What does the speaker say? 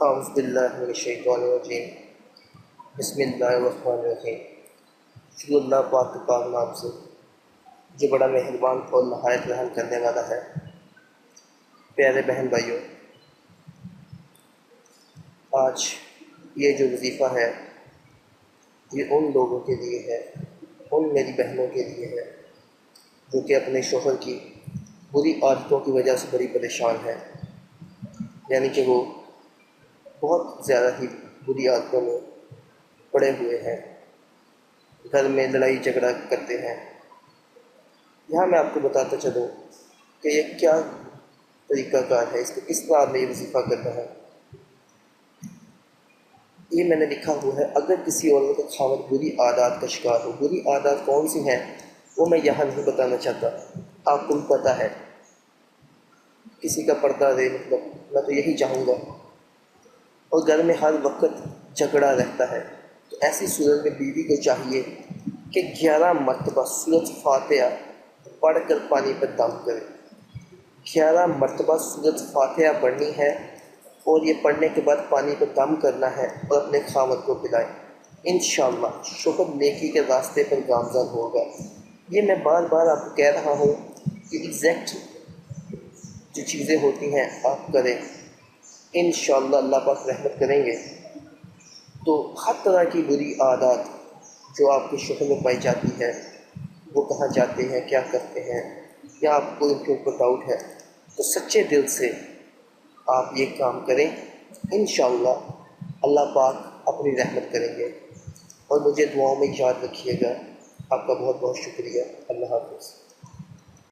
औज़ुबिल्लाहिमिनश्शैतानिर्रजीम बिस्मिल्लाहिर्रहमानिर्रहीम। शुरू अल्लाह पाक के पाक नाम से जो बड़ा मेहरबान और नहायत रहम करने वाला है। प्यारे बहन भाइयों, आज ये जो वजीफ़ा है ये उन लोगों के लिए है, उन मेरी बहनों के लिए है जो कि अपने शोहर की बुरी आदतों की वजह से बड़ी परेशान है। यानी कि वो बहुत ज़्यादा ही बुरी आदतों में पड़े हुए हैं, घर में लड़ाई झगड़ा करते हैं। यहाँ मैं आपको बताता चलूँ कि ये क्या तरीक़ाकार है, इसको किस तरह में ये वजीफ़ा करना है। ये मैंने लिखा हुआ है, अगर किसी औरत का खावत बुरी आदत का शिकार हो। बुरी आदत कौन सी हैं वो मैं यहाँ नहीं बताना चाहता, आपको पता है। किसी का पर्दा दे, मतलब मैं तो यही चाहूँगा। और घर में हर वक्त झगड़ा रहता है, तो ऐसी सूरत में बीवी को चाहिए कि 11 मरतबा सूरत फातिहा पढ़ कर पानी पर दम करे। 11 मरतबा सूरत फातिहा पढ़नी है और ये पढ़ने के बाद पानी पर दम करना है और अपने खामद को पिलाए। इंशाअल्लाह शोहर नेकी के रास्ते पर गामज़न होगा। ये मैं बार बार आपको कह रहा हूँ कि एग्जैक्ट जो चीज़ें होती हैं आप करें, इंशाअल्लाह अल्लाह पाक रहमत करेंगे। तो हर तरह की बुरी आदत जो आपके शोहर में पाई जाती है, वो कहाँ जाते हैं, क्या करते हैं, या आपको इनके ऊपर डाउट है, तो सच्चे दिल से आप ये काम करें। इंशाअल्लाह अल्लाह पाक अपनी रहमत करेंगे। और मुझे दुआओं में याद रखिएगा। आपका बहुत बहुत शुक्रिया। अल्लाह हाफ़िज़।